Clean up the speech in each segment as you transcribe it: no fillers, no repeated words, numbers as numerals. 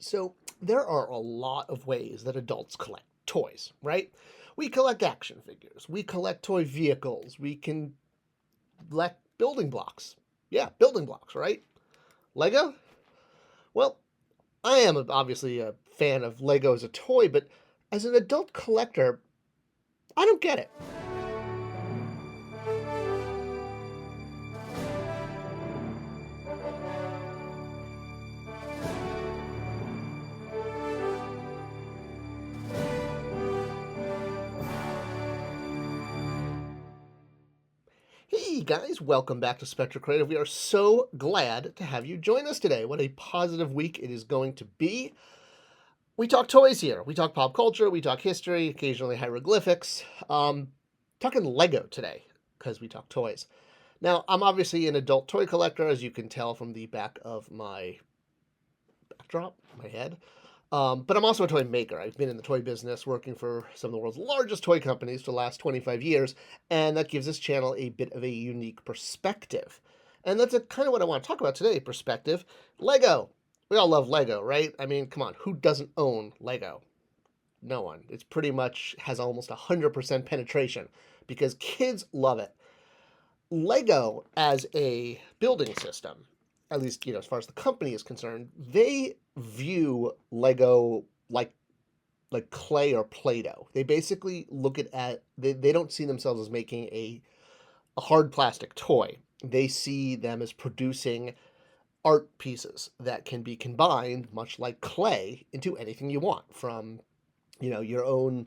So, there are a lot of ways that adults collect toys, right? We collect action figures, we collect toy vehicles, we can collect building blocks. Yeah, building blocks, right? Lego? Well, I am obviously a fan of Lego as a toy, but as an adult collector, I don't get it. Hey guys, welcome back to Spector Creative. We are so glad to have you join us today. What a positive week it is going to be. We talk toys here. We talk pop culture. We talk history, occasionally hieroglyphics. Talking Lego today because we talk toys. Now, I'm obviously an adult toy collector, as you can tell from the back of my backdrop, my head. But I'm also a toy maker. I've been in the toy business working for some of the world's largest toy companies for the last 25 years, and that gives this channel a bit of a unique perspective. And that's kind of what I want to talk about today, perspective. Lego. We all love Lego, right? I mean, come on, who doesn't own Lego? No one. It's pretty much has almost 100% penetration because kids love it. Lego as a building system, at least as far as the company is concerned, they view Lego like clay or Play-Doh. They basically look at they don't see themselves as making a hard plastic toy. They see them as producing art pieces that can be combined, much like clay, into anything you want, from your own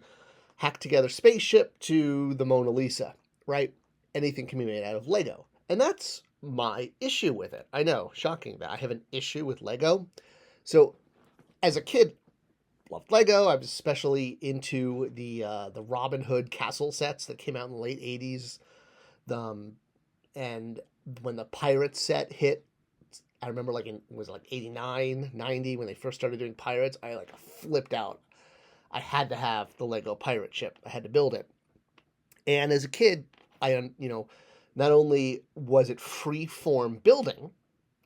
hacked together spaceship to the Mona Lisa, right? Anything can be made out of Lego. And that's my issue with it. I know, shocking that I have an issue with Lego. So as a kid, loved Lego. I was especially into the Robin Hood castle sets that came out in the late 80s. And when the Pirates set hit, I remember it was like 89, 90 when they first started doing Pirates, I flipped out. I had to have the Lego pirate ship. I had to build it. And as a kid, not only was it free form building,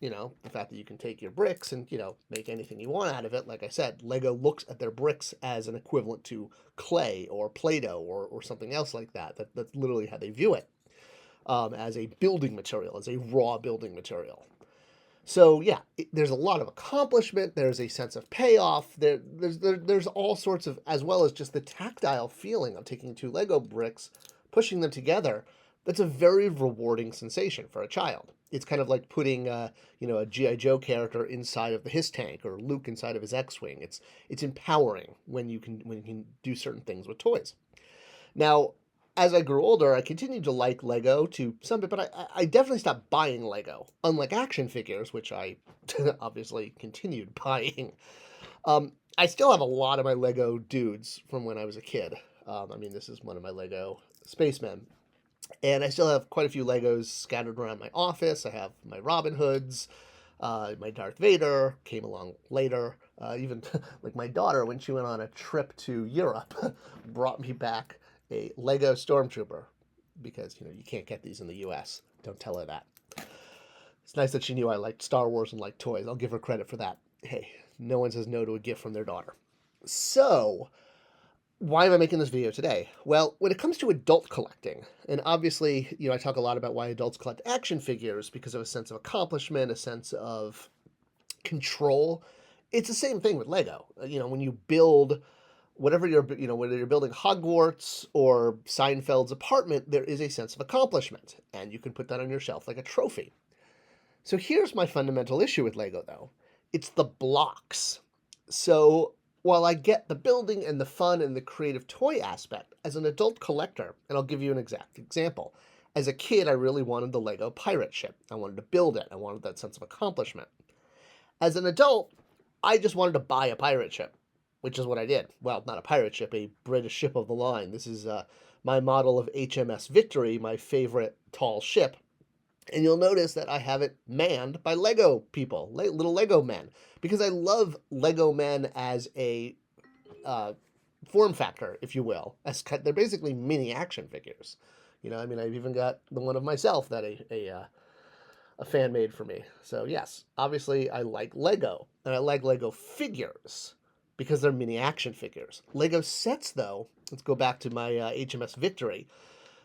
the fact that you can take your bricks and, make anything you want out of it. Like I said, Lego looks at their bricks as an equivalent to clay or Play-Doh or something else like that. That's literally how they view it, as a building material, as a raw building material. So yeah, there's a lot of accomplishment. There's a sense of payoff. There's all sorts of, as well as just the tactile feeling of taking two Lego bricks, pushing them together. That's a very rewarding sensation for a child. It's kind of like putting a GI Joe character inside of his tank or Luke inside of his X-wing. It's empowering when you can do certain things with toys. Now, as I grew older, I continued to like Lego to some bit, but I definitely stopped buying Lego. Unlike action figures, which I obviously continued buying. I still have a lot of my Lego dudes from when I was a kid. This is one of my Lego spacemen. And I still have quite a few Legos scattered around my office. I have my Robin Hoods, my Darth Vader came along later. Even like my daughter, when she went on a trip to Europe, brought me back a Lego Stormtrooper because you can't get these in the U.S. Don't tell her that. It's nice that she knew I liked Star Wars and liked toys. I'll give her credit for that. Hey, no one says no to a gift from their daughter. So, why am I making this video today? Well, when it comes to adult collecting, and obviously, I talk a lot about why adults collect action figures because of a sense of accomplishment, a sense of control. It's the same thing with Lego. When you build whatever whether you're building Hogwarts or Seinfeld's apartment, there is a sense of accomplishment, and you can put that on your shelf like a trophy. So here's my fundamental issue with Lego, though. It's the blocks. So while I get the building and the fun and the creative toy aspect, as an adult collector, and I'll give you an exact example. As a kid, I really wanted the Lego pirate ship. I wanted to build it. I wanted that sense of accomplishment. As an adult, I just wanted to buy a pirate ship, which is what I did. Well, not a pirate ship, a British ship of the line. This is my model of HMS Victory, my favorite tall ship. And you'll notice that I have it manned by Lego people, little Lego men, because I love Lego men as a form factor, if you will. They're basically mini action figures. I've even got the one of myself that a fan made for me. So yes, obviously I like Lego, and I like Lego figures because they're mini action figures. Lego sets, though, let's go back to my HMS Victory.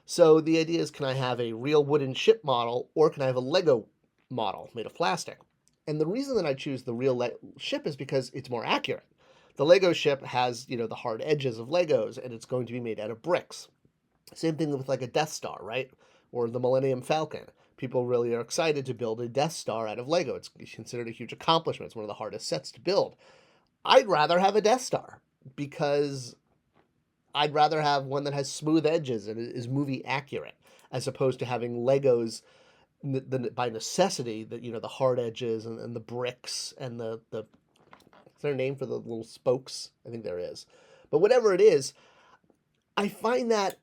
So the idea is, can I have a real wooden ship model, or can I have a Lego model made of plastic? And the reason that I choose the real ship is because it's more accurate. The Lego ship has, the hard edges of Legos, and it's going to be made out of bricks. Same thing with like a Death Star, right? Or the Millennium Falcon. People really are excited to build a Death Star out of Lego. It's considered a huge accomplishment. It's one of the hardest sets to build. I'd rather have a Death Star because I'd rather have one that has smooth edges and is movie accurate, as opposed to having Legos by necessity, that the hard edges and the bricks and the is there a name for the little spokes? I think there is. But whatever it is, I find that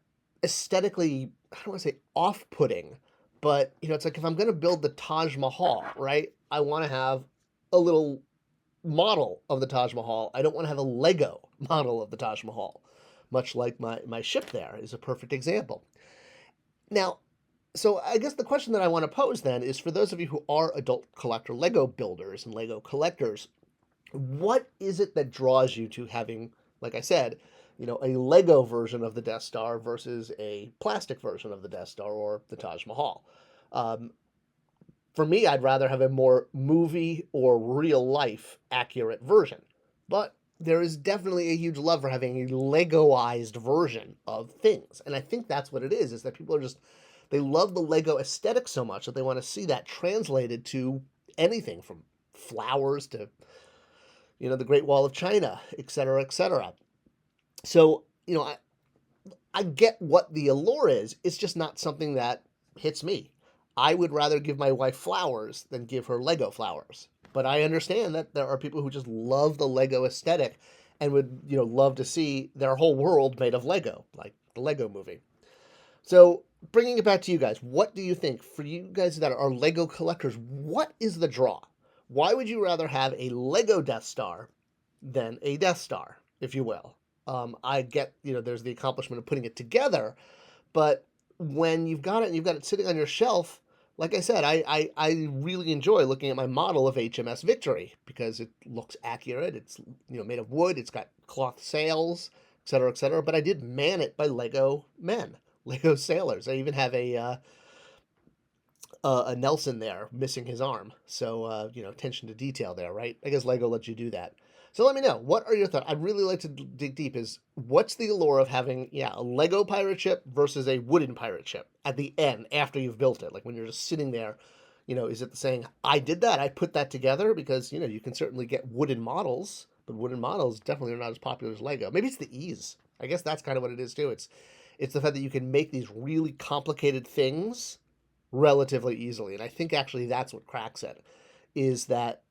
aesthetically, I don't want to say off-putting, but it's like if I'm going to build the Taj Mahal, right? I want to have a little model of the Taj Mahal. I don't want to have a Lego model of the Taj Mahal, much like my ship there is a perfect example. Now, so I guess the question that I want to pose then is, for those of you who are adult collector Lego builders and Lego collectors, what is it that draws you to having, like I said, a Lego version of the Death Star versus a plastic version of the Death Star or the Taj Mahal? For me, I'd rather have a more movie or real life accurate version. But there is definitely a huge love for having a Legoized version of things. And I think that's what it is that people are just, they love the Lego aesthetic so much that they want to see that translated to anything from flowers to, the Great Wall of China, et cetera, et cetera. So, I get what the allure is. It's just not something that hits me. I would rather give my wife flowers than give her Lego flowers. But I understand that there are people who just love the Lego aesthetic and would, love to see their whole world made of Lego, like the Lego movie. So, bringing it back to you guys, what do you think? For you guys that are Lego collectors, what is the draw? Why would you rather have a Lego Death Star than a Death Star, if you will? I get, there's the accomplishment of putting it together, but when you've got it and you've got it sitting on your shelf, like I said, I really enjoy looking at my model of HMS Victory because it looks accurate. It's made of wood. It's got cloth sails, et cetera. But I did man it by Lego men, Lego sailors. I even have a Nelson there missing his arm. So attention to detail there, right? I guess Lego lets you do that. So let me know, what are your thoughts? I'd really like to dig deep is, what's the allure of having, a Lego pirate ship versus a wooden pirate ship at the end after you've built it? Like when you're just sitting there, is it the saying, I did that, I put that together? Because, you can certainly get wooden models, but wooden models definitely are not as popular as Lego. Maybe it's the ease. I guess that's kind of what it is too. It's the fact that you can make these really complicated things relatively easily. And I think actually that's what cracks it, is that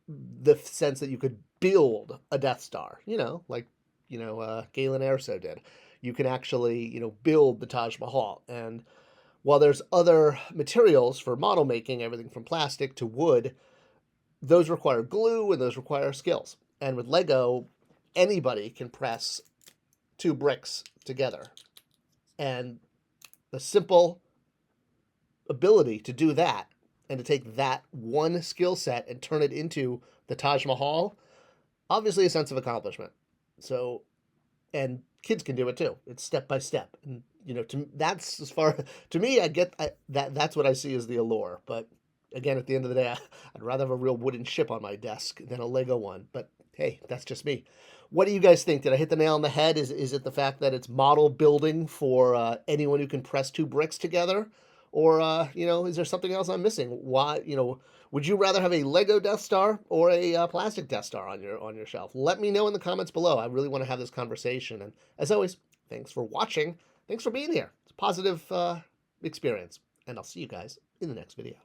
the sense that you could build a Death Star, like, Galen Erso did. You can actually, build the Taj Mahal. And while there's other materials for model making, everything from plastic to wood, those require glue and those require skills. And with Lego, anybody can press two bricks together. And the simple ability to do that and to take that one skill set and turn it into the Taj Mahal, obviously a sense of accomplishment. So, and kids can do it too. It's step by step. And, that's as far, to me, that's what I see as the allure. But again, at the end of the day, I'd rather have a real wooden ship on my desk than a Lego one. But hey, that's just me. What do you guys think? Did I hit the nail on the head? Is it the fact that it's model building for anyone who can press two bricks together? Or, is there something else I'm missing? Why, would you rather have a Lego Death Star or a plastic Death Star on your shelf? Let me know in the comments below. I really want to have this conversation. And as always, thanks for watching. Thanks for being here. It's a positive experience. And I'll see you guys in the next video.